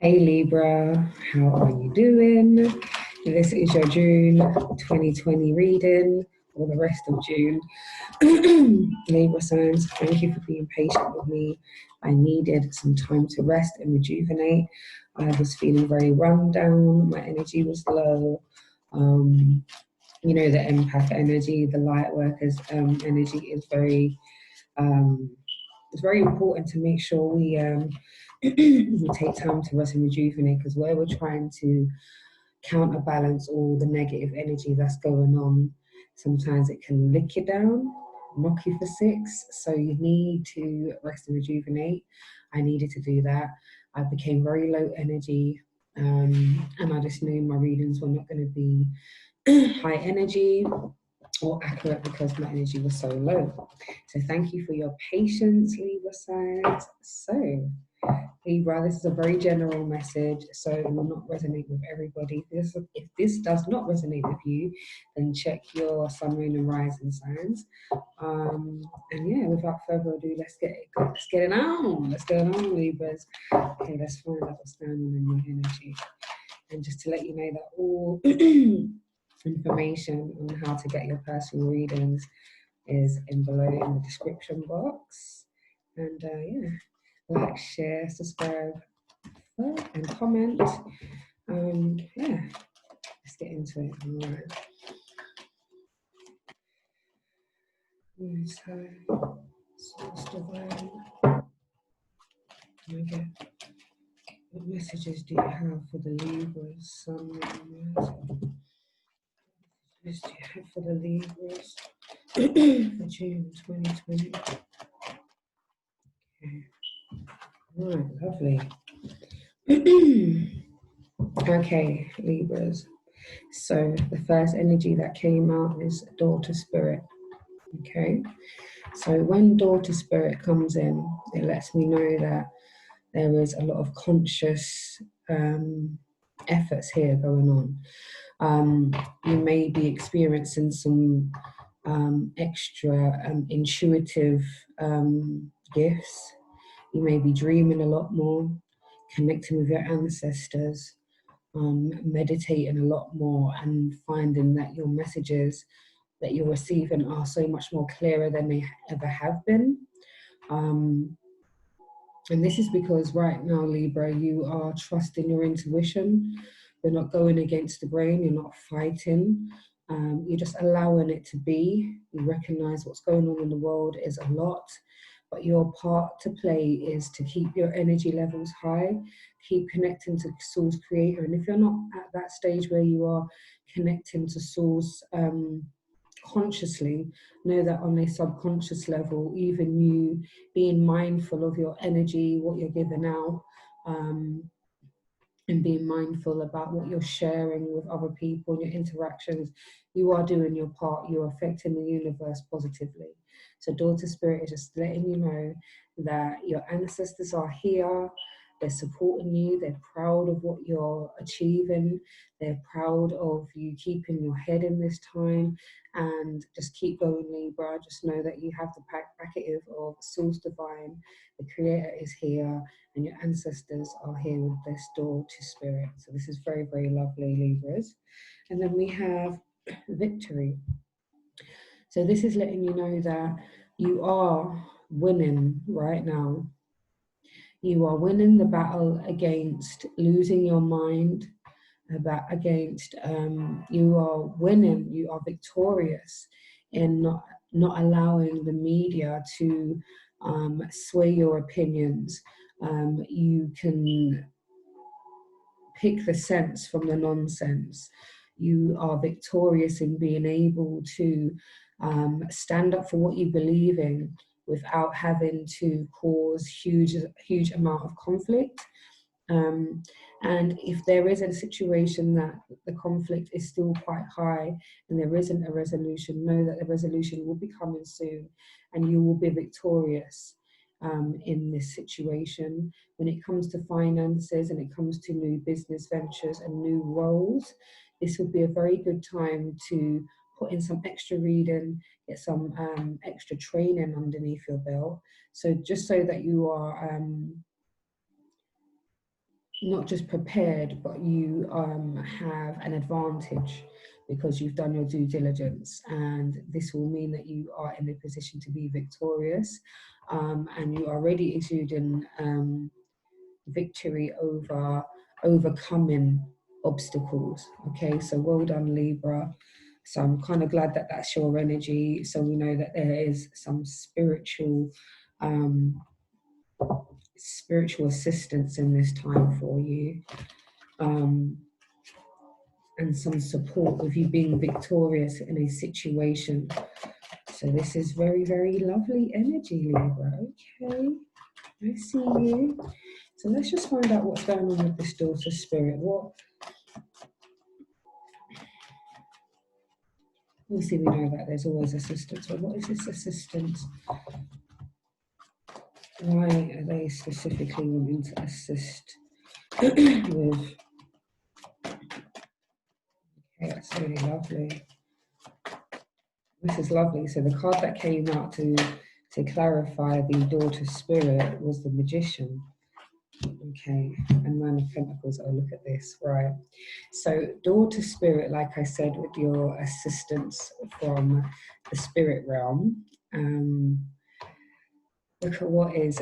Hey Libra, how are you doing? This is your June 2020 reading, or the rest of June. Libra signs, thank you for being patient with me. I needed some time to rest and rejuvenate. I was feeling very run down, my energy was low. The empath energy, the light workers energy is um, it's very important to make sure we take time to rest and rejuvenate, because where we're trying to counterbalance all the negative energy that's going on, sometimes it can lick you down, knock you for six. So you need to rest and rejuvenate. I needed to do that. I became very low energy, and I just knew my readings were not going to be high energy or accurate because my energy was so low. So thank you for your patience, Libra signs. So Libra, this is a very general message, so it will not resonate with everybody. If this does not resonate with you, then check your sun, moon, and rising signs. And yeah, without further ado, let's get it on. Let's get it on, Libras. Okay, let's find out what's going on in your energy. And just to let you know that all information on how to get your personal readings is below in the description box. And yeah, like, share, subscribe, and comment. Yeah, let's get into it. All right. So source divine. Okay. What messages do you have for the Libras? What messages do you have for the Libras for June 2020? Okay. All right, lovely. Okay, Libras. So the first energy that came out is daughter spirit. Okay. So when daughter spirit comes in, it lets me know that there is a lot of conscious efforts here going on. You may be experiencing some extra intuitive gifts. You may be dreaming a lot more, connecting with your ancestors, meditating a lot more, and finding that your messages that you're receiving are so much more clearer than they ever have been. And this is because right now, Libra, you are trusting your intuition. You're not going against the grain. You're not fighting. You're just allowing it to be. You recognize what's going on in the world is a lot, but your part to play is to keep your energy levels high, keep connecting to Source Creator. And if you're not at that stage where you are connecting to Source consciously, know that on a subconscious level, even you being mindful of your energy, what you're giving out, and being mindful about what you're sharing with other people, your interactions, you are doing your part. You're affecting the universe positively. So daughter spirit is just letting you know that your ancestors are here. They're supporting you. They're proud of what you're achieving. They're proud of you keeping your head in this time, and just keep going, Libra. Just know that you have the package of Source Divine. The Creator is here, and your ancestors are here with their daughter spirit. So this is very, very lovely, Libras. And then we have victory. So this is letting you know that you are winning right now. You are winning the battle against losing your mind, against you are winning, you are victorious in not allowing the media to sway your opinions. You can pick the sense from the nonsense. You are victorious in being able to stand up for what you believe in without having to cause huge amount of conflict. And if there is a situation that the conflict is still quite high and there isn't a resolution, know that the resolution will be coming soon, and you will be victorious in this situation. When it comes to finances and it comes to new business ventures and new roles, this would be a very good time to put in some extra reading, get some extra training underneath your belt. So just so that you are not just prepared, but you have an advantage because you've done your due diligence, and this will mean that you are in a position to be victorious, and you are already exuding victory over overcoming obstacles. Okay, so well done, Libra. So I'm kind of glad that that's your energy. So we know that there is some spiritual assistance in this time for you, and some support with you being victorious in a situation. So this is very, very lovely energy, Libra. Okay, I see you. So let's just find out what's going on with this daughter spirit. Obviously we know that there's always assistance, but what is this assistance? Why are they specifically wanting to assist with? Okay, that's really lovely. This is lovely. So the card that came out to clarify the daughter spirit was the Magician. Okay, and Nine of Pentacles. Oh, look at this, right? So daughter spirit, like I said, with your assistance from the spirit realm, look at what is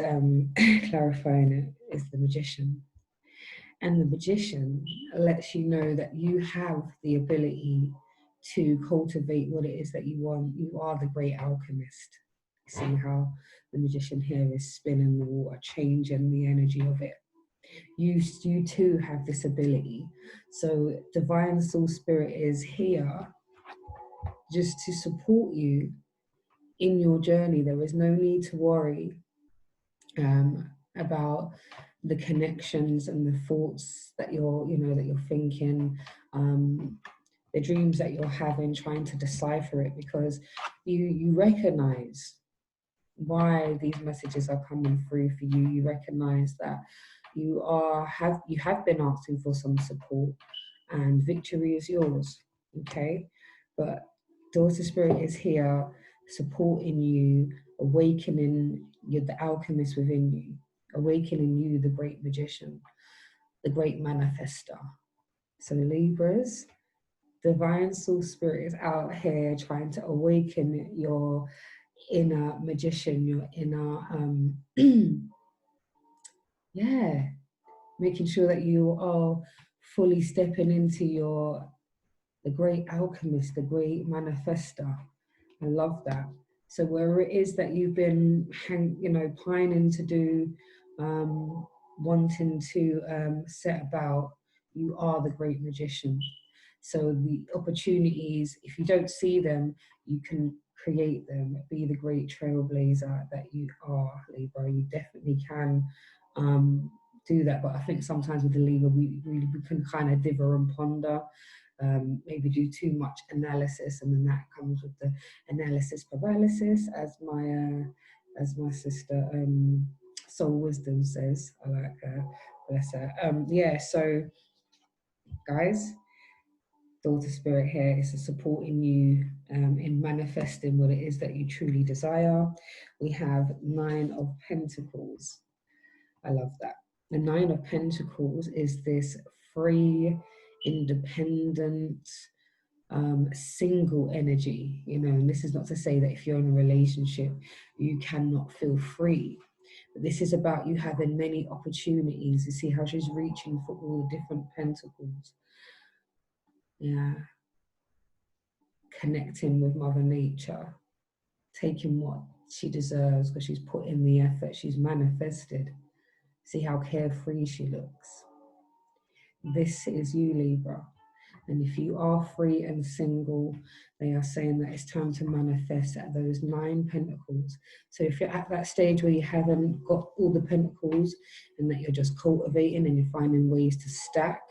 clarifying it is the Magician. And the Magician lets you know that you have the ability to cultivate what it is that you want. You are the great alchemist. See how the Magician here is spinning the water, changing the energy of it. You too have this ability. So Divine Soul Spirit is here just to support you in your journey. There is no need to worry about the connections and the thoughts that you're thinking, the dreams that you're having, trying to decipher it, because you recognize why these messages are coming through for you. You recognize that you have been asking for some support, and victory is yours. Okay, but daughter spirit is here supporting you, awakening the alchemist within you, awakening you, the great magician, the great manifester. So Libras, Divine Soul Spirit is out here trying to awaken your inner magician, your inner yeah, making sure that you are fully stepping into the great alchemist, the great manifester. I love that. So wherever it is that you've been pining to do, wanting to set about, you are the great magician. So the opportunities, if you don't see them, you can create them. Be the great trailblazer that you are, Libra. You definitely can do that. But I think sometimes with the Libra, we can kind of dither and ponder, maybe do too much analysis, and then that comes with the analysis paralysis, as my sister Soul Wisdom says. I like her, bless her. Yeah, so guys, daughter spirit here is supporting you in manifesting what it is that you truly desire. We have Nine of Pentacles. I love that. The Nine of Pentacles is this free, independent, single energy, and this is not to say that if you're in a relationship you cannot feel free, but this is about you having many opportunities. You see how she's reaching for all the different pentacles. Yeah, connecting with Mother Nature, taking what she deserves because she's put in the effort, she's manifested. See how carefree she looks. This is you, Libra. And if you are free and single, they are saying that it's time to manifest at those 9 pentacles. So if you're at that stage where you haven't got all the pentacles and that you're just cultivating and you're finding ways to stack,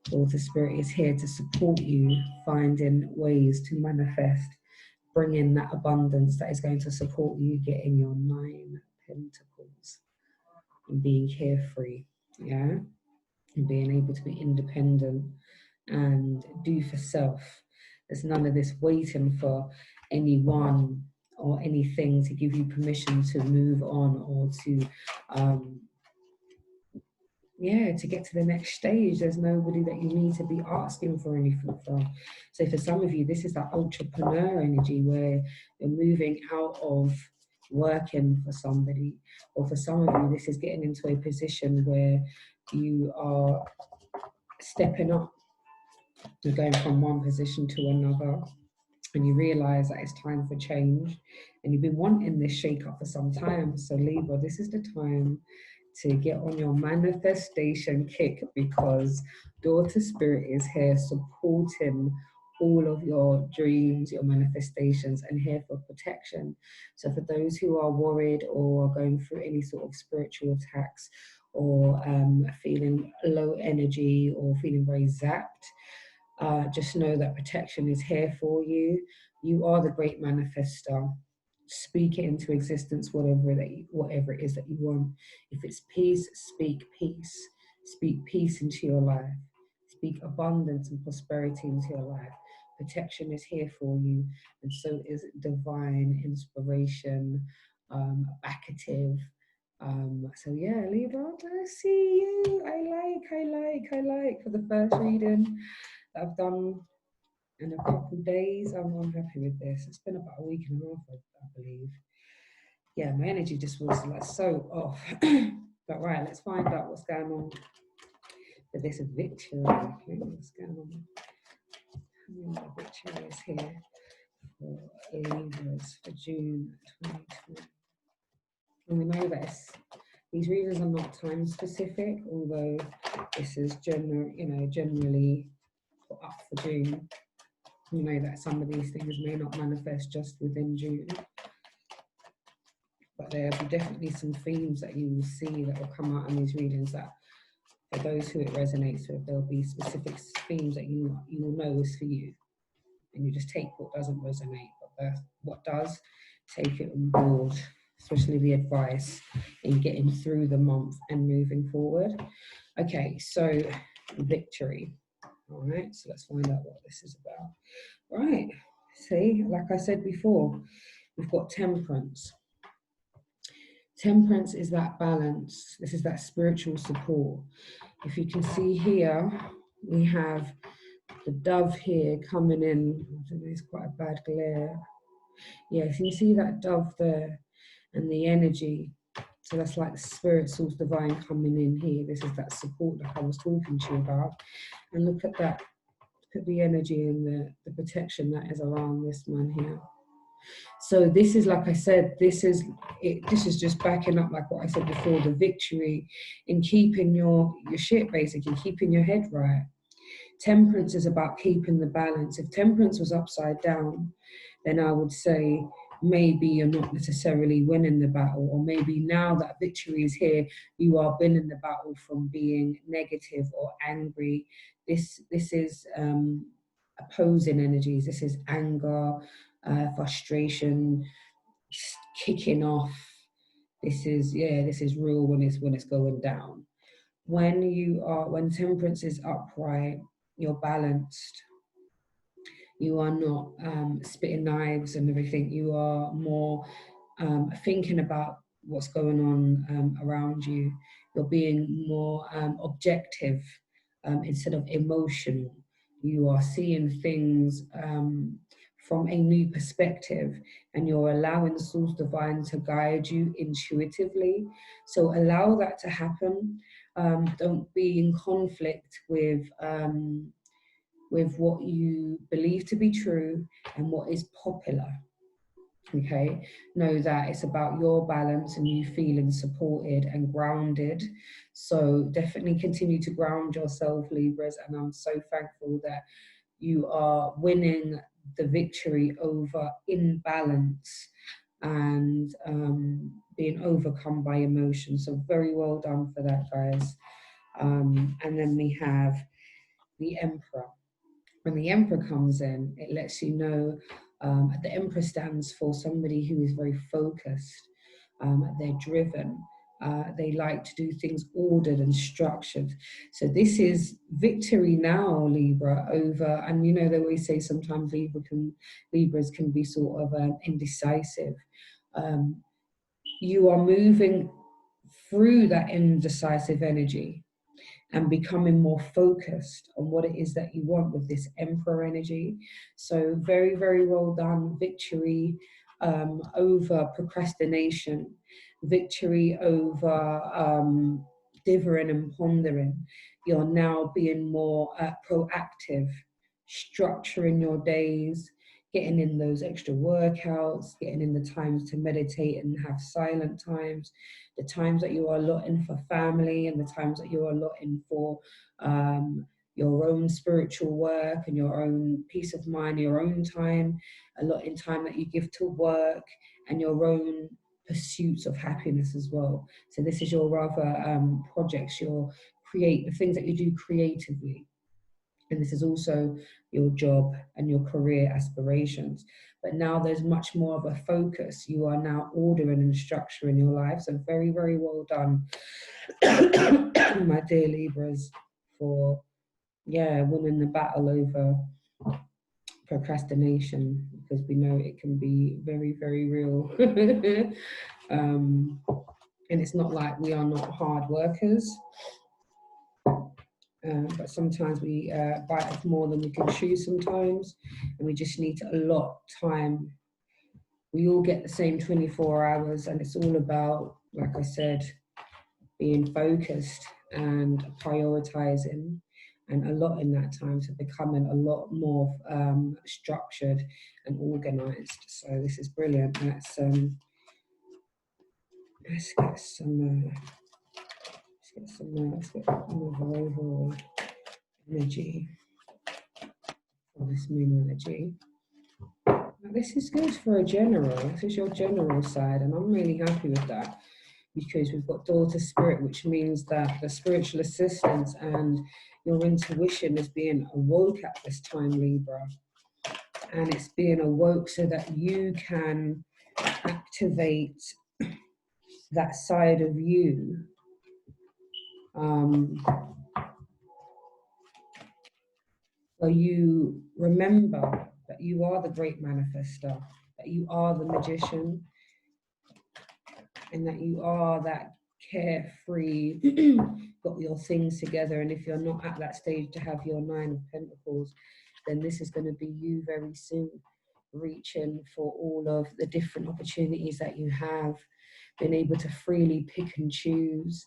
Daughter Spirit is here to support you finding ways to manifest, bring in that abundance that is going to support you getting your 9 pentacles and being carefree, yeah? And being able to be independent and do for self. There's none of this waiting for anyone or anything to give you permission to move on or to yeah, to get to the next stage. There's nobody that you need to be asking for anything from. So for some of you, this is that entrepreneur energy where you're moving out of working for somebody, or for some of you, this is getting into a position where you are stepping up. You're going from one position to another, and you realize that it's time for change, and you've been wanting this shake up for some time. So Libra, this is the time to get on your manifestation kick, because daughter spirit is here supporting all of your dreams, your manifestations, and here for protection. So for those who are worried or are going through any sort of spiritual attacks, or feeling low energy or feeling very zapped, just know that protection is here for you. You are the great manifester. Speak it into existence, whatever it is that you want. If it's peace, speak peace. Speak peace into your life. Speak abundance and prosperity into your life. Protection is here for you, and so is divine inspiration, backative. So yeah, Libra, I see you. I like for the first reading that I've done in a couple of days. I'm happy with this. It's been about a week and a half, I believe. Yeah, my energy just was like so off. But right, let's find out what's going on with this victory. Okay, what's going on? The victory is here for Libras for June 2020. And we know this. These readings are not time specific, although this is generally up for June. You know that some of these things may not manifest just within June, but there will be definitely some themes that you will see that will come out in these readings, that for those who it resonates with, there'll be specific themes that you will know is for you, and you just take what doesn't resonate, but what does, take it on board, especially the advice in getting through the month and moving forward. Okay, so victory. All right, so let's find out what this is about. Right, see, like I said before, we've got temperance. Temperance is that balance. This is that spiritual support. If you can see here, we have the dove here coming in. I don't know, it's quite a bad glare. Yeah, if you see that dove there and the energy, so that's like the spirit source divine coming in here. This is that support that I was talking to you about. And look at that. Look at the energy and the protection that is around this man here. So this is, like I said, this is just backing up like what I said before, the victory in keeping your shit, basically, keeping your head right. Temperance is about keeping the balance. If temperance was upside down, then I would say maybe you're not necessarily winning the battle, or maybe now that victory is here, you are winning the battle from being negative or angry. This is opposing energies. This is anger, frustration, kicking off. This is real when it's going down. When temperance is upright, you're balanced. You are not spitting knives and everything. You are more thinking about what's going on around you. You're being more objective instead of emotional. You are seeing things from a new perspective, and you're allowing the source divine to guide you intuitively. So allow that to happen. Don't be in conflict with what you believe to be true and what is popular. Okay, know that it's about your balance and you feeling supported and grounded. So definitely continue to ground yourself, Libras, and I'm so thankful that you are winning the victory over imbalance and being overcome by emotion. So very well done for that, guys. And then we have the Emperor. When the Emperor comes in, it lets you know the Emperor stands for somebody who is very focused. They're driven. They like to do things ordered and structured. So this is victory now, Libra, over, and you know they always say sometimes Libras can be sort of indecisive. You are moving through that indecisive energy. and becoming more focused on what it is that you want with this Emperor energy. So very, very well done. Victory over procrastination, victory over dithering and pondering. You're now being more proactive, structuring your days, getting in those extra workouts, getting in the times to meditate and have silent times, the times that you are allotting for family and the times that you are allotting for your own spiritual work and your own peace of mind, your own time, allotting time that you give to work and your own pursuits of happiness as well. So this is your other projects, the things that you do creatively. And this is also your job and your career aspirations. But now there's much more of a focus. You are now ordering and structuring your life. So very, very well done, my dear Libras, for winning the battle over procrastination, because we know it can be very, very real. And it's not like we are not hard workers. But sometimes we bite off more than we can chew sometimes, and we just need to allot time. We all get the same 24 hours, and it's all about, like I said, being focused and prioritizing and allotting that time to becoming a lot more structured and organized. So this is brilliant. Let's get some overall energy for this moon energy. Now, this is good for a general. This is your general side, and I'm really happy with that, because we've got daughter spirit, which means that the spiritual assistance and your intuition is being awoke at this time, Libra. And it's being awoke so that you can activate that side of you where you remember that you are the great manifester, that you are the magician, and that you are that carefree, got your things together. And if you're not at that stage to have your 9 of Pentacles, then this is going to be you very soon, reaching for all of the different opportunities that you have, being able to freely pick and choose,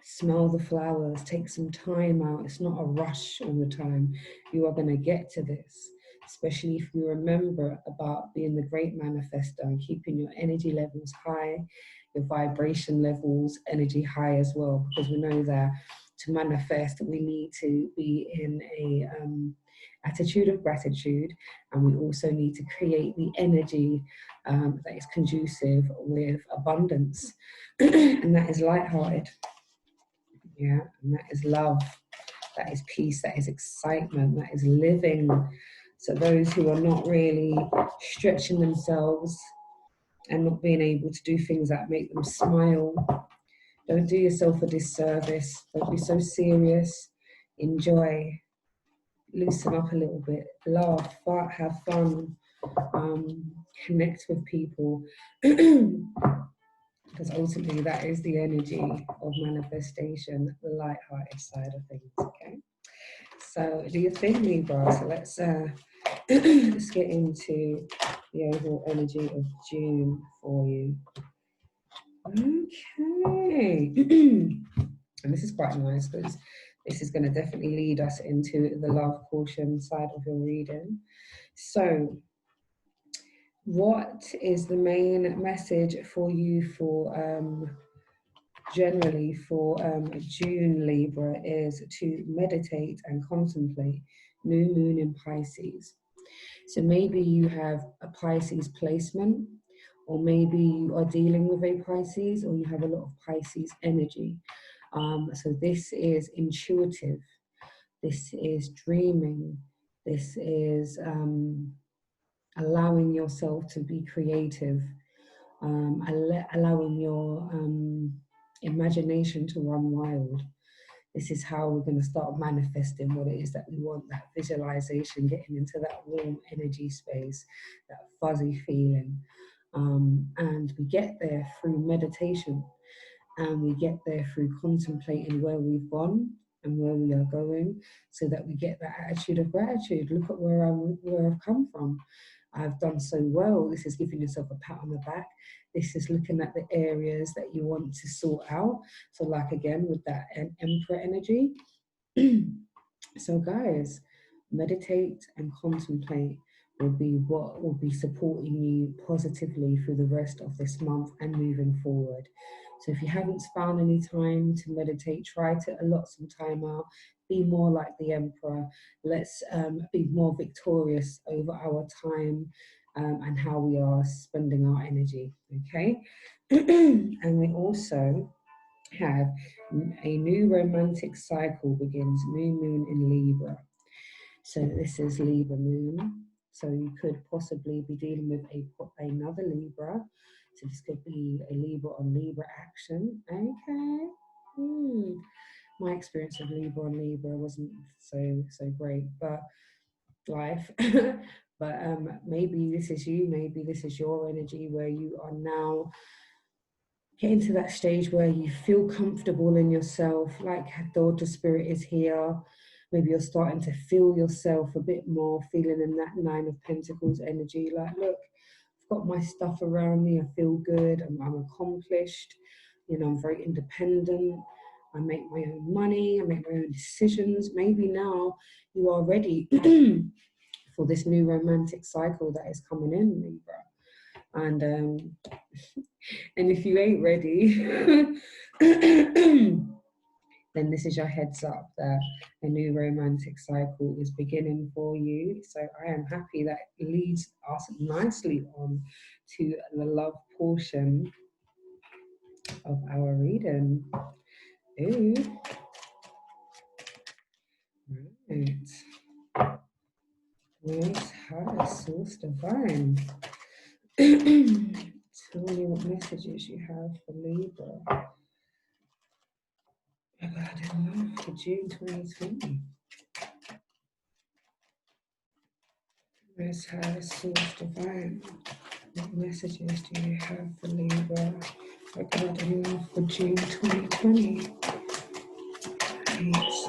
smell the flowers, take some time out. It's not a rush all the time. You are going to get to this, especially if you remember about being the great manifester and keeping your energy levels high, your vibration levels, energy high as well, because we know that to manifest, we need to be in a attitude of gratitude, and we also need to create the energy that is conducive with abundance, and that is lighthearted. Yeah, and that is love, that is peace, that is excitement, that is living. So those who are not really stretching themselves and not being able to do things that make them smile, don't do yourself a disservice. Don't be so serious. Enjoy, loosen up a little bit, laugh, have fun, connect with people. Because ultimately that is the energy of manifestation, the light-hearted side of things, okay? So do you think, Libra? So let's get into the overall energy of June for you. Okay. And this is quite nice, because this is going to definitely lead us into the love portion side of your reading. So what is the main message for you for generally for June, Libra, is to meditate and contemplate new moon in Pisces. So maybe you have a Pisces placement, or maybe you are dealing with a Pisces, or you have a lot of Pisces energy. So this is intuitive, this is dreaming, this is allowing yourself to be creative, allowing your imagination to run wild. This is how we're going to start manifesting what it is that we want, that visualization, getting into that warm energy space, that fuzzy feeling. And we get there through meditation. And we get there through contemplating where we've gone and where we are going, so that we get that attitude of gratitude. Look at where I've come from. I've done so well. This is giving yourself a pat on the back. This is looking at the areas that you want to sort out. So like again, with that Emperor energy. So guys, meditate and contemplate will be what will be supporting you positively through the rest of this month and moving forward. So if you haven't found any time to meditate, try to allot some time out. Be more like the Emperor. Let's be more victorious over our time and how we are spending our energy, okay? And we also have a new romantic cycle begins, new moon in Libra. So this is Libra moon. So you could possibly be dealing with another Libra. So this could be a Libra on Libra action. Okay. My experience of Libra on Libra wasn't so great, but life. But maybe this is you. Maybe this is your energy where you are now getting to that stage where you feel comfortable in yourself, like daughter spirit is here. Maybe you're starting to feel yourself a bit more, feeling in that Nine of Pentacles energy, like, look, I've got my stuff around me, I feel good, I'm accomplished, you know, I'm very independent, I make my own money, I make my own decisions. Maybe now you are ready for this new romantic cycle that is coming in, Libra. And if you ain't ready, then this is your heads up that a new romantic cycle is beginning for you. So I am happy that leads us nicely on to the love portion of our reading. Ooh. Right. Nice high source divine. Tell me what messages you have for Libra. For June 2020. Most High Source Divine, what messages do you have for Libra regarding love for June 2020? Please.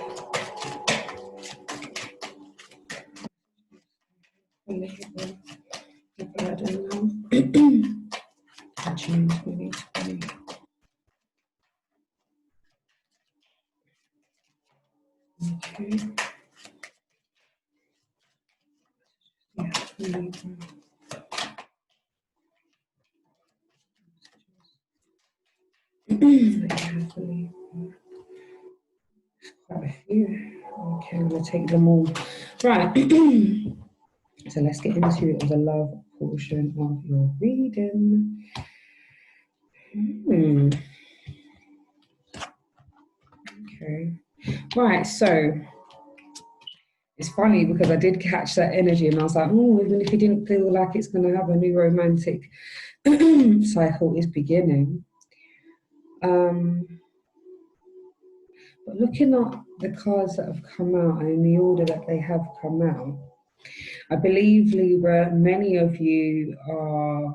For Libra regarding love for June 2020. Okay. Yeah, for Libra. Quite a few. Okay, I'm going to take them all. Right. So let's get into the love portion of your reading. Okay. Right, so it's funny because I did catch that energy and I was like, oh, even if you didn't feel like it's going to have a new romantic cycle is beginning. But looking at the cards that have come out and in the order that they have come out, I believe, Libra, many of you are,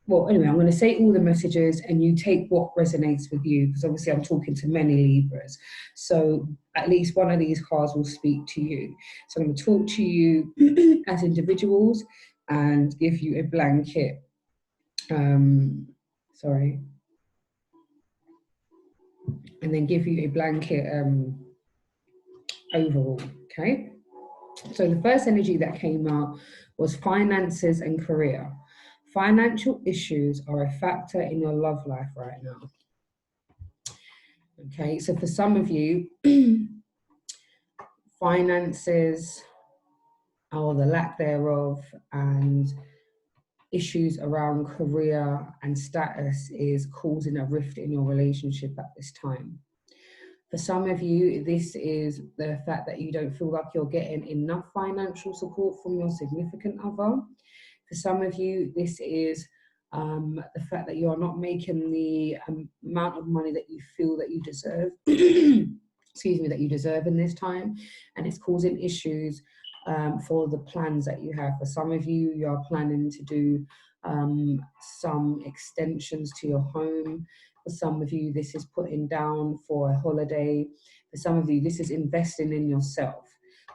well, anyway, I'm going to say all the messages and you take what resonates with you, because obviously I'm talking to many Libras. So at least one of these cards will speak to you. So I'm going to talk to you as individuals and give you a blanket, and then give you a blanket overall, okay? So the first energy that came out was finances and career. Financial issues are a factor in your love life right now. Okay, so for some of you, finances or the lack thereof and issues around career and status is causing a rift in your relationship at this time. For some of you, this is the fact that you don't feel like you're getting enough financial support from your significant other. For some of you, this is the fact that you are not making the amount of money that you feel that you deserve, excuse me, that you deserve in this time, and it's causing issues for the plans that you have. For some of you, you are planning to do some extensions to your home. For some of you, this is putting down for a holiday. For some of you, this is investing in yourself.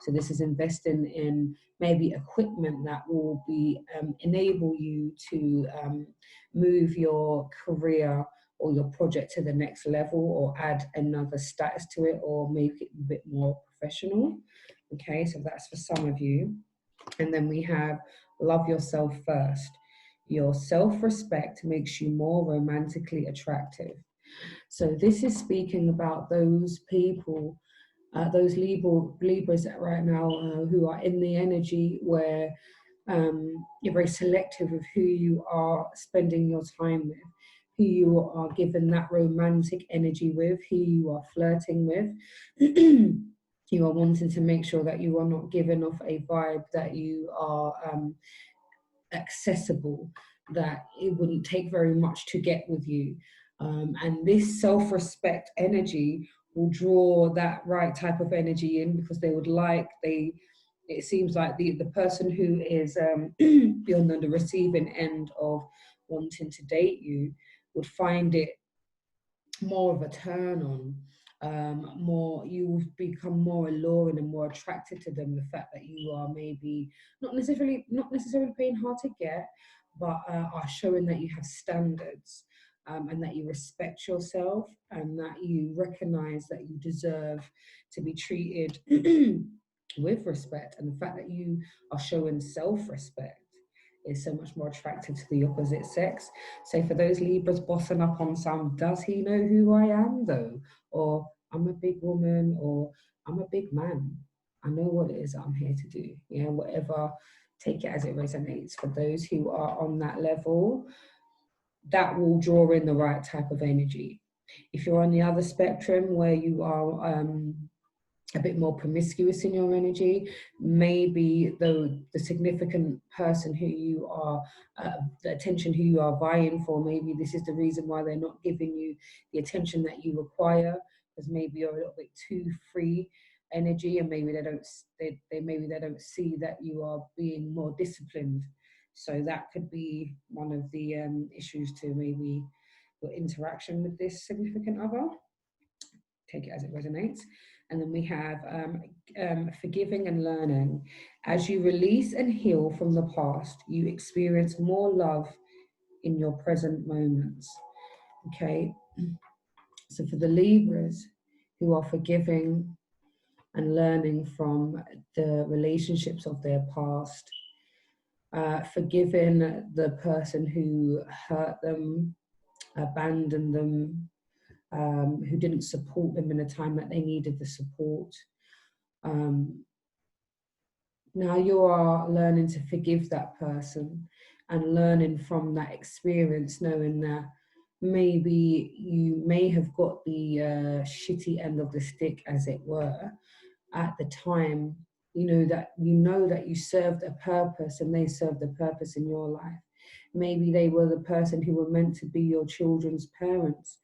So this is investing in maybe equipment that will be enable you to move your career or your project to the next level, or add another status to it, or make it a bit more professional. Okay, so that's for some of you. And then we have love yourself first. Your self-respect makes you more romantically attractive. So this is speaking about those people, those Libras that right now who are in the energy where you're very selective of who you are spending your time with, who you are given that romantic energy with, who you are flirting with. You are wanting to make sure that you are not giving off a vibe that you are accessible, that it wouldn't take very much to get with you. And this self-respect energy will draw that right type of energy in, because they would it seems like the person who is beyond on the receiving end of wanting to date you would find it more of a turn on. You will become more alluring and more attracted to them. The fact that you are maybe not necessarily paying hard to get, but are showing that you have standards, and that you respect yourself, and that you recognize that you deserve to be treated with respect. And the fact that you are showing self-respect is so much more attractive to the opposite sex. So for those Libras bossing up on some, does he know who I am though? Or I'm a big woman, or I'm a big man. I know what it is I'm here to do. Yeah, whatever, take it as it resonates. For those who are on that level, that will draw in the right type of energy. If you're on the other spectrum where you are a bit more promiscuous in your energy, maybe the significant person who you are, the attention who you are vying for, maybe this is the reason why they're not giving you the attention that you require, because maybe you're a little bit too free energy, and maybe they don't see that you are being more disciplined. So that could be one of the issues to maybe your interaction with this significant other. Take it as it resonates. And then we have forgiving and learning. As you release and heal from the past, you experience more love in your present moments. Okay. So for the Libras who are forgiving and learning from the relationships of their past, forgiving the person who hurt them, abandoned them, who didn't support them in a time that they needed the support. Now you are learning to forgive that person, and learning from that experience, knowing that maybe you may have got the shitty end of the stick, as it were, at the time. You know that you served a purpose, and they served a purpose in your life. Maybe they were the person who were meant to be your children's parents.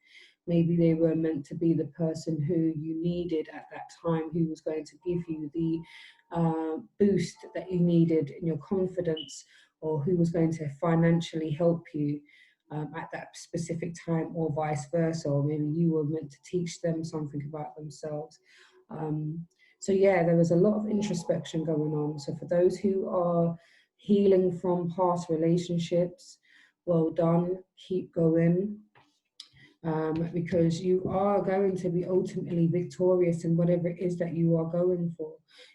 Maybe they were meant to be the person who you needed at that time, who was going to give you the boost that you needed in your confidence, or who was going to financially help you at that specific time, or vice versa. Or maybe you were meant to teach them something about themselves. So yeah, there was a lot of introspection going on. So for those who are healing from past relationships, well done, keep going. Because you are going to be ultimately victorious in whatever it is that you are going for.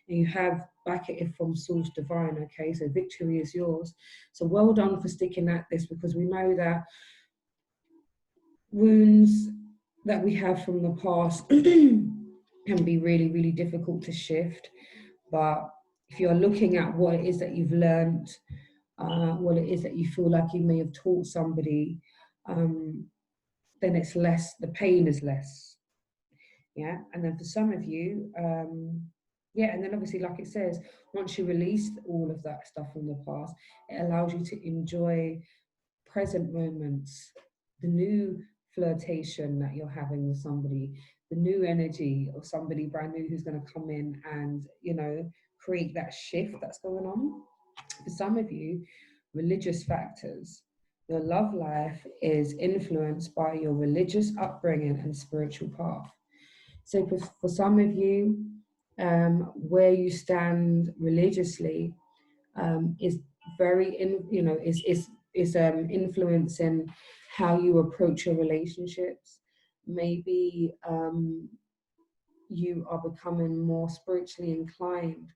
And you have back at it from source divine, okay? So victory is yours. So well done for sticking at this, because we know that wounds that we have from the past can be really, really difficult to shift. But if you're looking at what it is that you've learned, what it is that you feel like you may have taught somebody, then it's less, the pain is less. Yeah. And then for some of you, yeah, and then obviously, like it says, once you release all of that stuff from the past, it allows you to enjoy present moments, the new flirtation that you're having with somebody, the new energy of somebody brand new who's going to come in and, you know, create that shift that's going on. For some of you, religious factors, Your love life is influenced by your religious upbringing and spiritual path. So for some of you, where you stand religiously is very, influencing how you approach your relationships. Maybe you are becoming more spiritually inclined,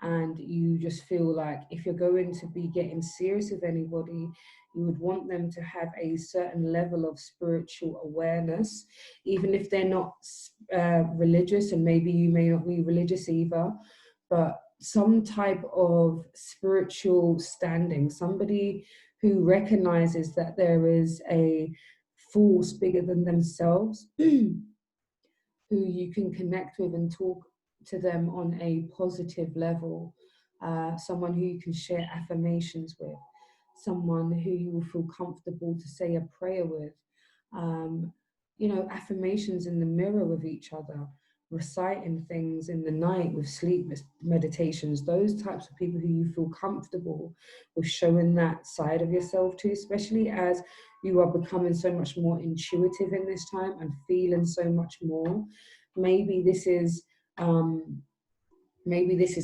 and you just feel like if you're going to be getting serious with anybody, you would want them to have a certain level of spiritual awareness, even if they're not religious, and maybe you may not be religious either, but some type of spiritual standing, somebody who recognizes that there is a force bigger than themselves who you can connect with and talk to them on a positive level, someone who you can share affirmations with, someone who you will feel comfortable to say a prayer with, affirmations in the mirror with each other, reciting things in the night with sleep meditations, those types of people who you feel comfortable with showing that side of yourself to, especially as you are becoming so much more intuitive in this time and feeling so much more. Maybe this is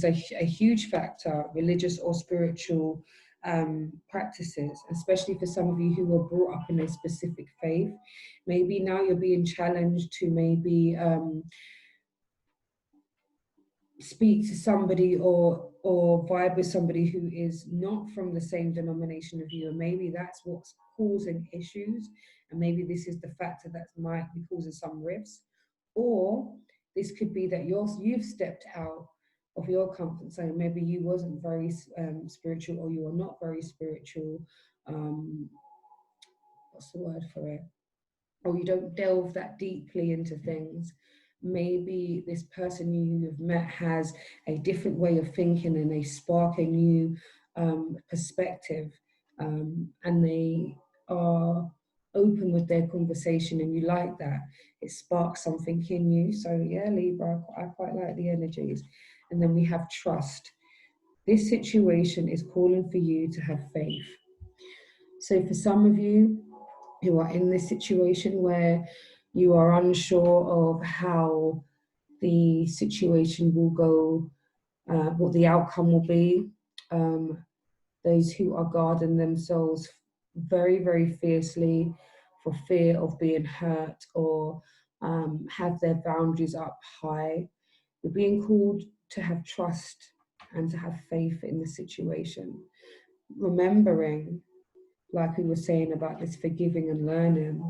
a huge factor, religious or spiritual practices, especially for some of you who were brought up in a specific faith. Maybe now you're being challenged to maybe speak to somebody or vibe with somebody who is not from the same denomination of you, and maybe that's what's causing issues, and maybe this is the factor that might be causing some rifts, or this could be that you've stepped out of your comfort zone. Maybe you wasn't very spiritual, or you are not very spiritual. What's the word for it? Or you don't delve that deeply into things. Maybe this person you've met has a different way of thinking, and they spark a new perspective, and they are open with their conversation, and you like that. It sparks something in you. So yeah, Libra, I quite like the energies. And then we have trust. This situation is calling for you to have faith. So for some of you who are in this situation where you are unsure of how the situation will go, what the outcome will be, those who are guarding themselves very, very fiercely for fear of being hurt, or have their boundaries up high, you're being called to have trust and to have faith in the situation. Remembering, like we were saying about this forgiving and learning,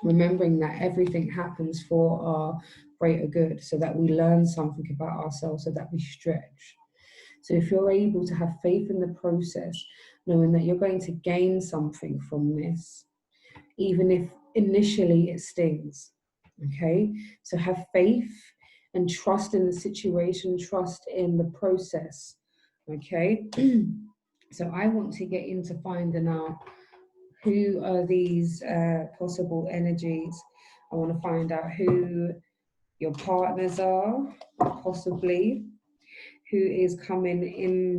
remembering that everything happens for our greater good, so that we learn something about ourselves, so that we stretch. So if you're able to have faith in the process, knowing that you're going to gain something from this, even if initially it stings, okay? So have faith and trust in the situation, trust in the process, okay? So I want to get into finding out who are these possible energies. I want to find out who your partners are, possibly, who is coming in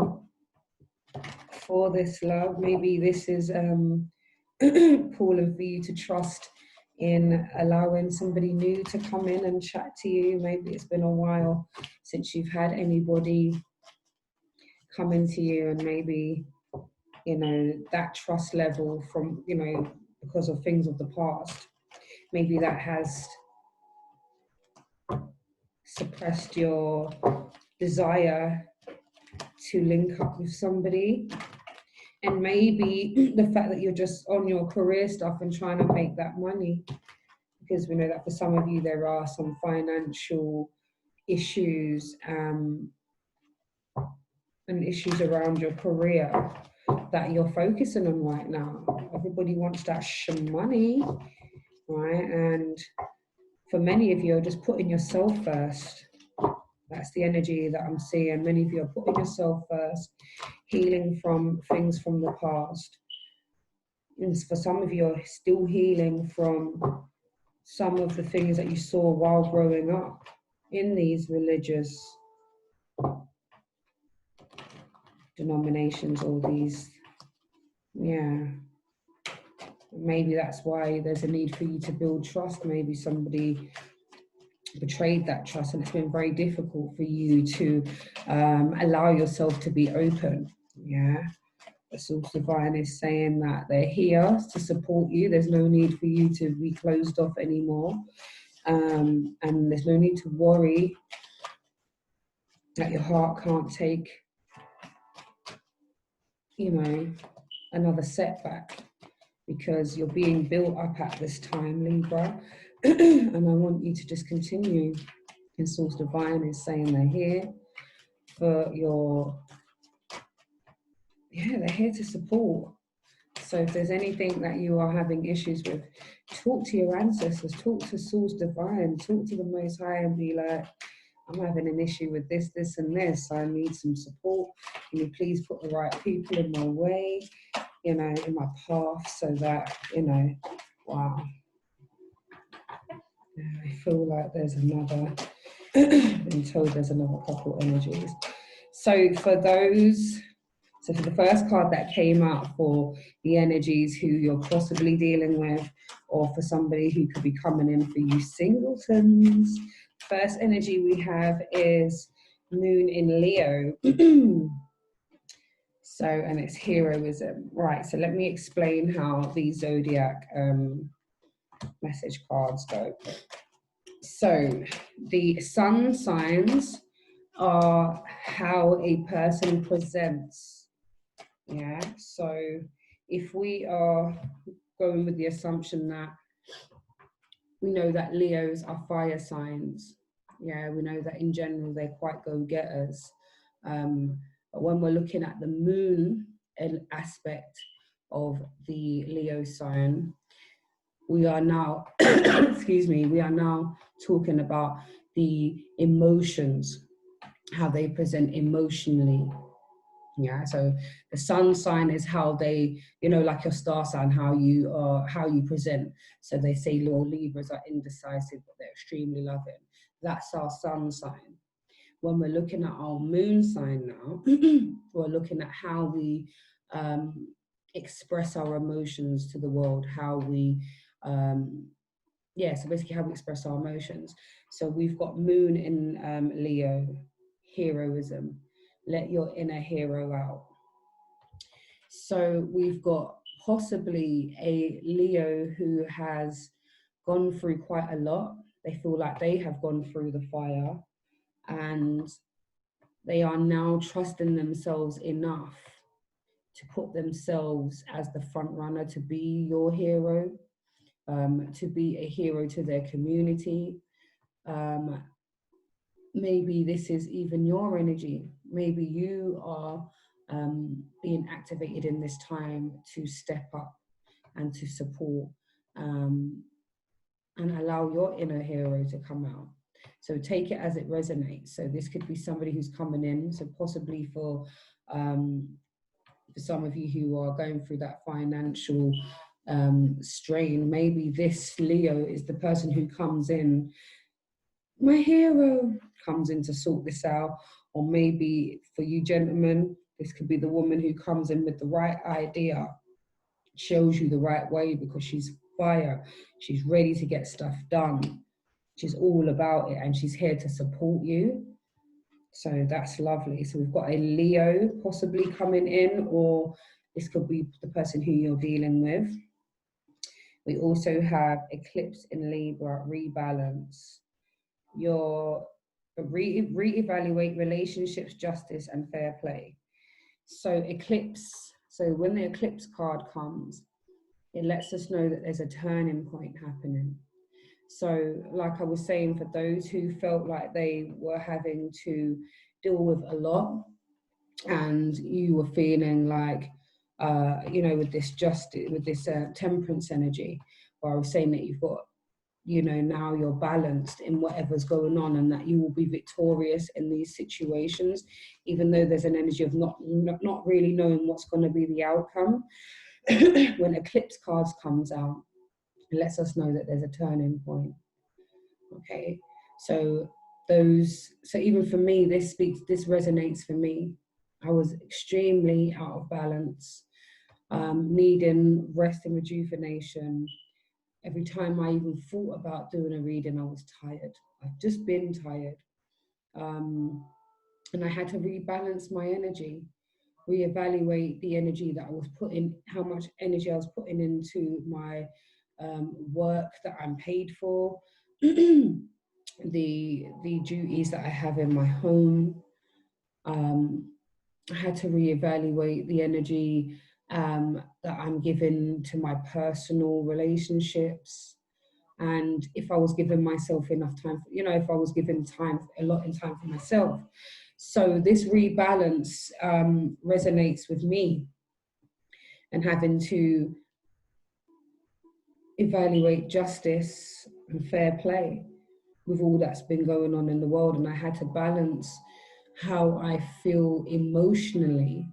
for this love. Maybe this is calling for you to trust in allowing somebody new to come in and chat to you. Maybe it's been a while since you've had anybody come into you, and maybe, that trust level from, because of things of the past, maybe that has suppressed your desire to link up with somebody. And maybe the fact that you're just on your career stuff and trying to make that money, because we know that for some of you there are some financial issues and issues around your career that you're focusing on right now. Everybody wants that money, right? And for many of you are just putting yourself first. That's the energy that I'm seeing. Many of you are putting yourself first, healing from things from the past. And for some of you are still healing from some of the things that you saw while growing up in these religious denominations, or these, Maybe that's why there's a need for you to build trust. Maybe somebody betrayed that trust, and it's been very difficult for you to allow yourself to be open. Yeah. The Source Divine is saying that they're here to support you. There's no need for you to be closed off anymore. And there's no need to worry that your heart can't take, you know, another setback, because you're being built up at this time, Libra. And I want you to just continue. And Source Divine is saying they're here for your, yeah, they're here to support. So if there's anything that you are having issues with, talk to your ancestors, talk to Source Divine, talk to the Most High and be like, I'm having an issue with this, this, and this. I need some support. Can you please put the right people in my way, you know, in my path, so that, you know, wow. I feel like there's another, been told there's another couple energies. So for those, so for the first card that came out for the energies who you're possibly dealing with, or for somebody who could be coming in for you singletons, first energy we have is Moon in Leo. So, and it's heroism. Right, so let me explain how these zodiac message cards go. So the sun signs are how a person presents. Yeah, so if we are going with the assumption that we know that Leos are fire signs, yeah, we know that in general they're quite go-getters. But when we're looking at the moon aspect of the Leo sign, we are now, excuse me, we are now talking about the emotions, how they present emotionally. Yeah, so the sun sign is how they, you know, like your star sign, how you present. So they say Libras are indecisive, but they're extremely loving. That's our sun sign. When we're looking at our moon sign now, we're looking at how we express our emotions to the world, how we, so basically how we express our emotions. So we've got moon in Leo, heroism. Let your inner hero out. So we've got possibly a Leo who has gone through quite a lot. They feel like they have gone through the fire, and they are now trusting themselves enough to put themselves as the front runner, to be your hero, to be a hero to their community. Maybe this is even your energy. Maybe you are being activated in this time to step up and to support and allow your inner hero to come out. So take it as it resonates. So this could be somebody who's coming in. So possibly for some of you who are going through that financial strain, maybe this Leo is the person who comes in, my hero comes in to sort this out. Or maybe for you gentlemen, this could be the woman who comes in with the right idea, shows you the right way, because she's fire, she's ready to get stuff done, she's all about it, and she's here to support you. So that's lovely. So we've got a Leo possibly coming in, or this could be the person who you're dealing with. We also have eclipse in Libra, rebalance. Your reevaluate relationships, justice, and fair play. So eclipse, so when the eclipse card comes, it lets us know that there's a turning point happening. So like I was saying, for those who felt like they were having to deal with a lot, and you were feeling like, you know, with this justice, with this temperance energy, where I was saying that you've got, you know, now you're balanced in whatever's going on, and that you will be victorious in these situations, even though there's an energy of not really knowing what's going to be the outcome. When eclipse cards comes out, it lets us know that there's a turning point. Okay, so even for me, this resonates for me. I was extremely out of balance. needing rest and rejuvenation. Every time I even thought about doing a reading, I was tired. I've just been tired. And I had to rebalance my energy, reevaluate the energy that I was putting, how much energy I was putting into my work that I'm paid for, the duties that I have in my home. I had to reevaluate the energy that I'm giving to my personal relationships, and if I was giving myself enough time, if I was giving a lot in time for myself. So this rebalance resonates with me, and having to evaluate justice and fair play with all that's been going on in the world. And I had to balance how I feel emotionally,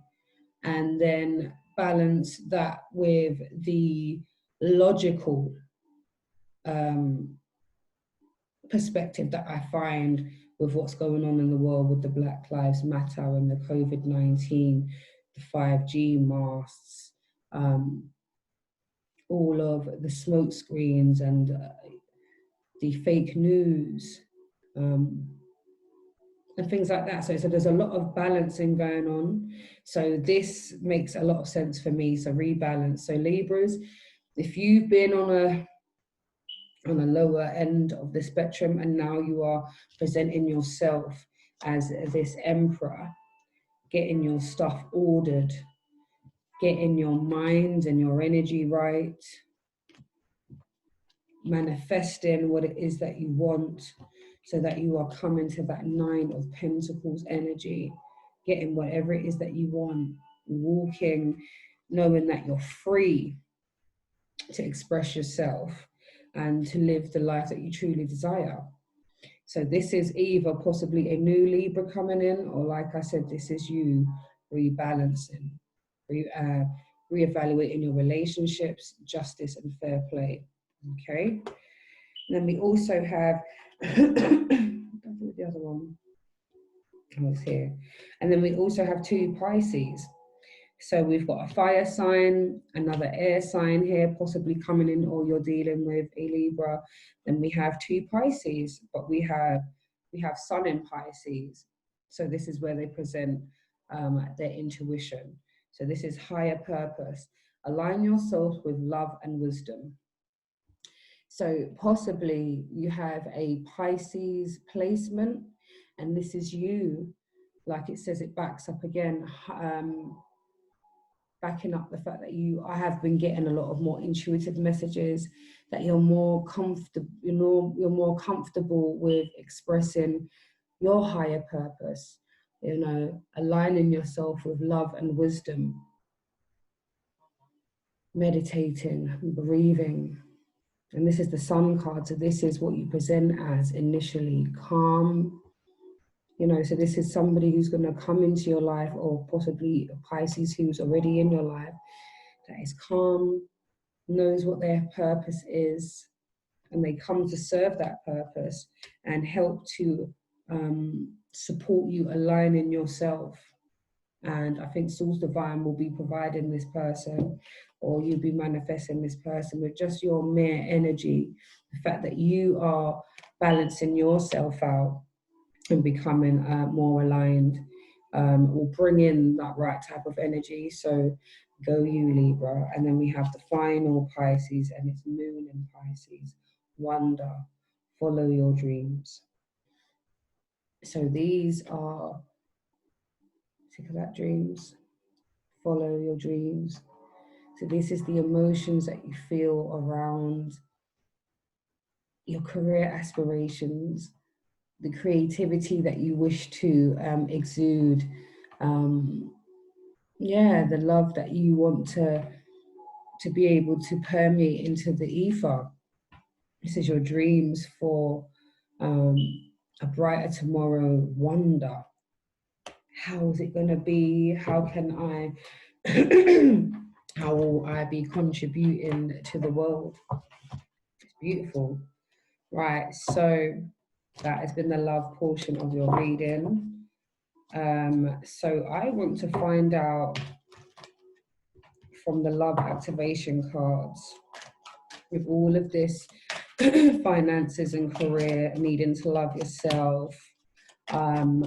and then balance that with the logical perspective that I find with what's going on in the world with the Black Lives Matter and the COVID-19, the 5G masts, all of the smoke screens and the fake news, and things like that. So there's a lot of balancing going on. So this makes a lot of sense for me. So rebalance. So Libras, if you've been on a lower end of the spectrum and now you are presenting yourself as this emperor, getting your stuff ordered, getting your mind and your energy right, manifesting what it is that you want, so that you are coming to that 9 of Pentacles energy, getting whatever it is that you want, walking, knowing that you're free to express yourself and to live the life that you truly desire. So this is either possibly a new Libra coming in, or like I said, this is you rebalancing, reevaluating your relationships, justice and fair play. Okay. And then we also have, the other one, oh, it's here. And then we also have 2 Pisces. So we've got a fire sign, another air sign here, possibly coming in, or you're dealing with a Libra. Then we have 2 Pisces, but we have Sun in Pisces. So this is where they present their intuition. So this is higher purpose. Align yourself with love and wisdom. So possibly you have a Pisces placement, and this is you, like it says, it backs up again, backing up the fact that I have been getting a lot of more intuitive messages, that you're more comfortable, you're more comfortable with expressing your higher purpose, aligning yourself with love and wisdom, meditating, breathing. And this is the Sun card, so this is what you present as initially, calm. So this is somebody who's going to come into your life, or possibly a Pisces who's already in your life, that is calm, knows what their purpose is, and they come to serve that purpose and help to support you align in yourself. And I think Source Divine will be providing this person, or you'll be manifesting this person with just your mere energy, the fact that you are balancing yourself out and becoming more aligned, will bring in that right type of energy. So go you, Libra. And then we have the final Pisces, and it's Moon in Pisces. Wonder, follow your dreams. So these are, think about dreams, follow your dreams. So this is the emotions that you feel around your career aspirations, the creativity that you wish to exude, the love that you want to be able to permeate into the ether. This is your dreams for a brighter tomorrow. Wonder, how is it going to be? How can I how will I be contributing to the world? It's beautiful. Right, so that has been the love portion of your reading. So I want to find out from the love activation cards. With all of this finances and career, needing to love yourself,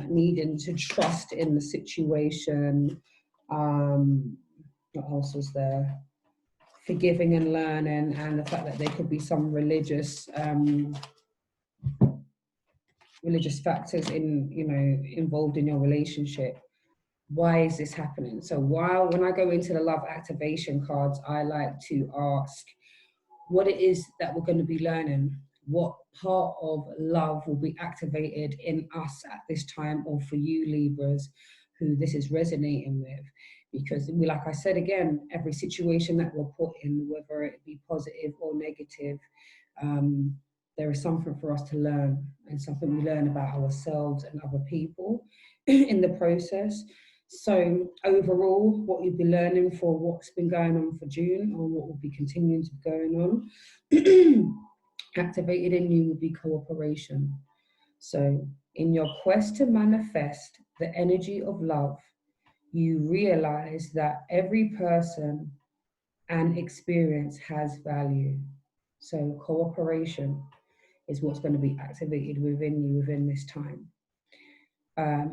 needing to trust in the situation. What else was there? Forgiving and learning, and the fact that there could be some religious factors involved in your relationship. Why is this happening? So when I go into the love activation cards, I like to ask what it is that we're going to be learning. What part of love will be activated in us at this time, or for you Libras who this is resonating with? Because like I said again, every situation that we're put in, whether it be positive or negative, there is something for us to learn, and something we learn about ourselves and other people in the process. So overall, what you'll be learning for what's been going on for June, or what will be continuing to be going on, activated in you will be cooperation. So in your quest to manifest the energy of love, you realize that every person and experience has value. So cooperation is what's going to be activated within you within this time.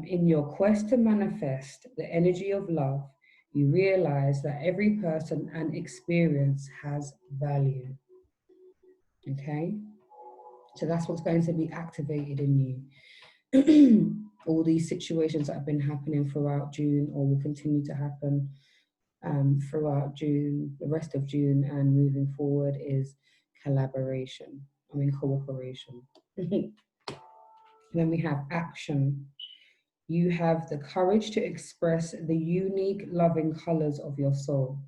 In your quest to manifest the energy of love, you realize that every person and experience has value. Okay? So that's what's going to be activated in you. All these situations that have been happening throughout June, or will continue to happen throughout June, the rest of June, and moving forward, is collaboration. Cooperation. Then we have action. You have the courage to express the unique loving colors of your soul.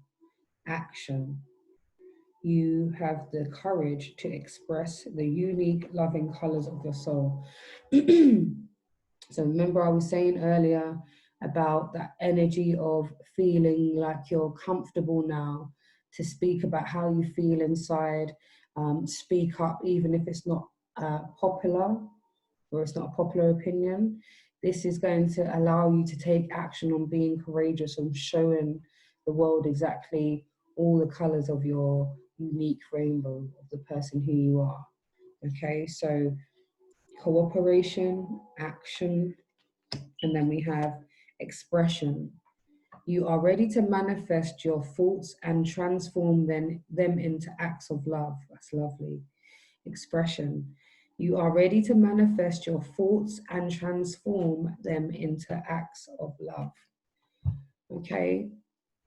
Action. You have the courage to express the unique loving colors of your soul. So remember I was saying earlier about that energy of feeling like you're comfortable now to speak about how you feel inside, speak up even if it's not popular, or it's not a popular opinion. This is going to allow you to take action on being courageous and showing the world exactly all the colors of your unique rainbow of the person who you are. Okay, so cooperation, action, and then we have expression. You are ready to manifest your thoughts and transform them into acts of love. That's lovely. Expression. You are ready to manifest your thoughts and transform them into acts of love. Okay,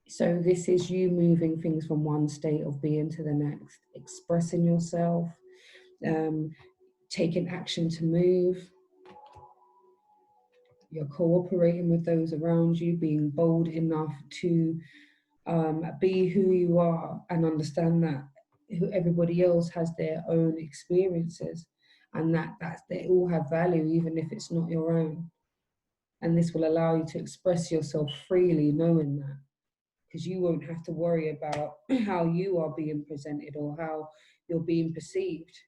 so this is you moving things from one state of being to the next, expressing yourself, taking action to move. You're cooperating with those around you, being bold enough to be who you are, and understand that everybody else has their own experiences, and that they all have value, even if it's not your own. And this will allow you to express yourself freely, knowing that, because you won't have to worry about how you are being presented or how you're being perceived.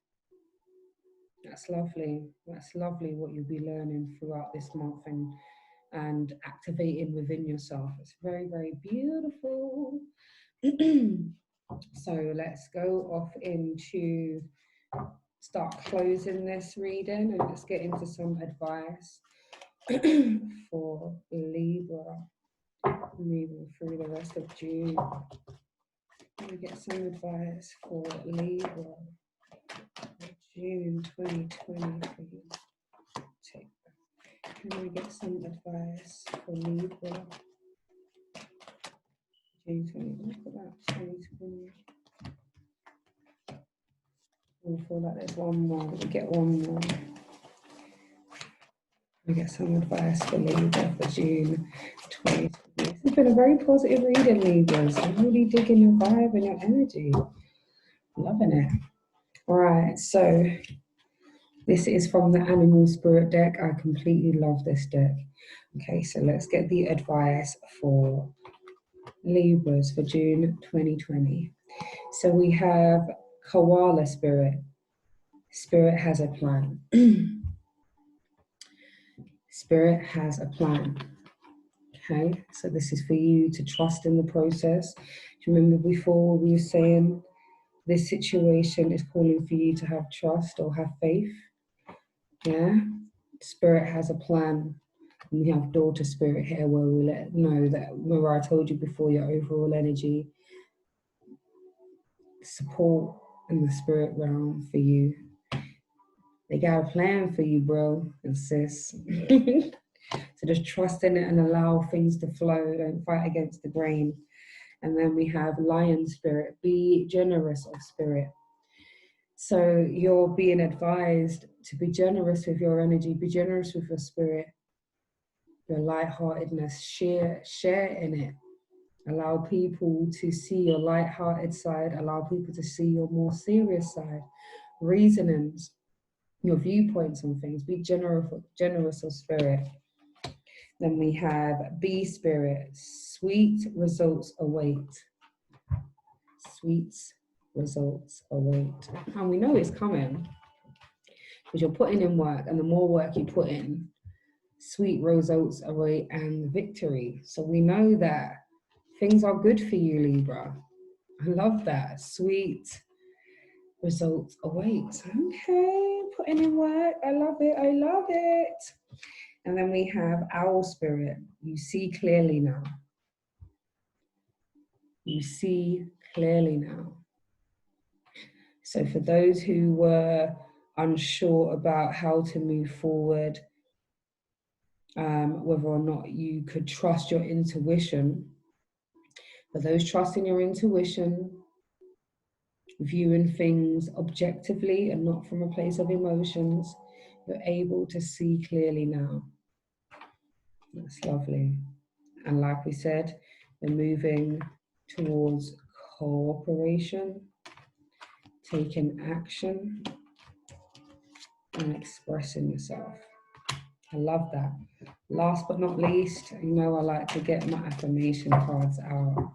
That's lovely. That's lovely what you'll be learning throughout this month and activating within yourself. It's very, very beautiful. So let's go off into start closing this reading, and let's get into some advice for Libra moving through the rest of June. Let me get some advice for Libra for June 2020, please. Take that. Can we get some advice for Libra? June 20, look at that, 2020. I feel like there's one more. We get one more. We get some advice for Libra for June 2020. This has been a very positive reading, Libras. I'm really digging your vibe and your energy. Loving it. All right, so this is from the Animal Spirit deck. I completely love this deck. Okay, so let's get the advice for Libras for June 2020. So we have Koala Spirit. Spirit has a plan. Spirit has a plan. Okay, so this is for you to trust in the process. Do you remember before we were saying this situation is calling for you to have trust or have faith? Yeah, Spirit has a plan. And we have daughter spirit here where we let know that, remember I told you before, your overall energy, support in the spirit realm for you. They got a plan for you, bro and sis. So just trust in it and allow things to flow. Don't fight against the grain. And then we have lion spirit. Be generous of spirit. So you're being advised to be generous with your energy. Be generous with your spirit. Your lightheartedness. Share in it. Allow people to see your lighthearted side. Allow people to see your more serious side. Reasonings. Your viewpoints on things. Be generous of spirit. Then we have B spirit. Sweet results await. Sweet results await. And we know it's coming because you're putting in work, and the more work you put in, sweet results await and victory. So we know that things are good for you, Libra. I love that. Sweet results await. Okay, putting in work. I love it. I love it. And then we have owl spirit. You see clearly now. You see clearly now. So for those who were unsure about how to move forward, whether or not you could trust your intuition, for those trusting your intuition, viewing things objectively and not from a place of emotions, you're able to see clearly now. That's lovely. And like we said, we're moving towards cooperation, taking action, and expressing yourself. I love that. Last but not least, you know I like to get my affirmation cards out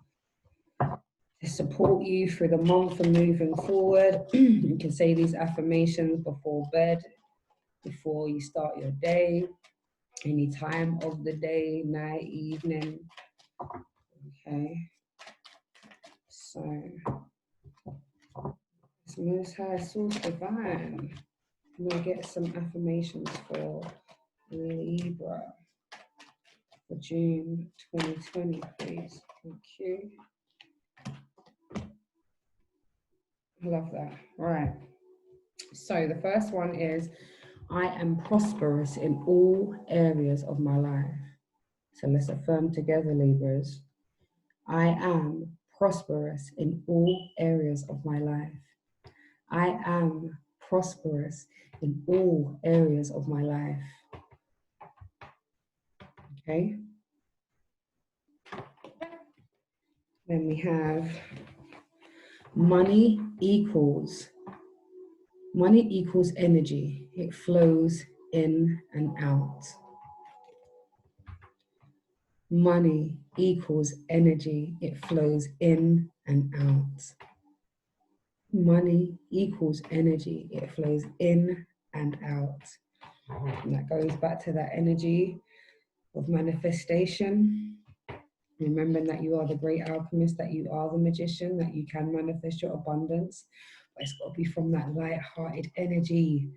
to support you through the month and moving forward. You can say these affirmations before bed, before you start your day, any time of the day, night, evening. Okay. So, it's Most High Source Divine. I'm going to get some affirmations for Libra for June 2020, please. Thank you. I love that. All right. So the first one is, I am prosperous in all areas of my life. So let's affirm together, Libras. I am prosperous in all areas of my life. I am prosperous in all areas of my life. Okay. Then we have money equals energy. It flows in and out. Money equals energy. It flows in and out. Money equals energy. It flows in and out. And that goes back to that energy of manifestation. Remembering that you are the great alchemist, that you are the magician, that you can manifest your abundance. But it's got to be from that light-hearted energy,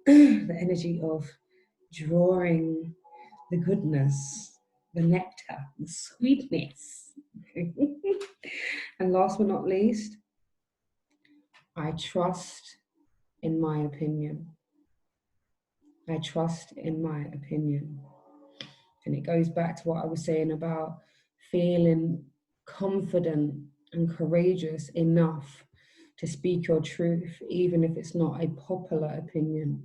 the energy of drawing the goodness, the nectar, the sweetness. And last but not least, I trust in my opinion. I trust in my opinion. And it goes back to what I was saying about feeling confident and courageous enough to speak your truth, even if it's not a popular opinion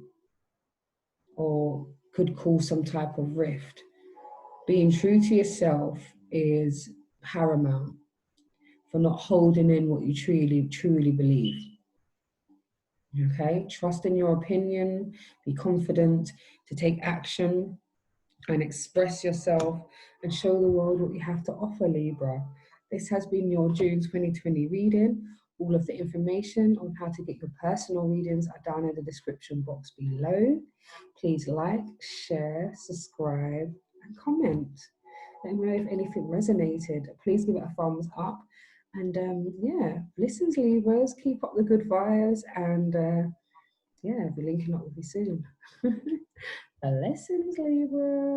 or could cause some type of rift. Being true to yourself is paramount for not holding in what you truly believe. Okay, trust in your opinion, be confident to take action and express yourself and show the world what you have to offer, Libra. This has been your June 2020 reading. All of the information on how to get your personal readings are down in the description box below. Please like, share, subscribe, and comment. Let me know if anything resonated. Please give it a thumbs up. And yeah, blessings, Libras. Keep up the good vibes. And yeah, I'll be linking up with you soon. Blessings, Libra.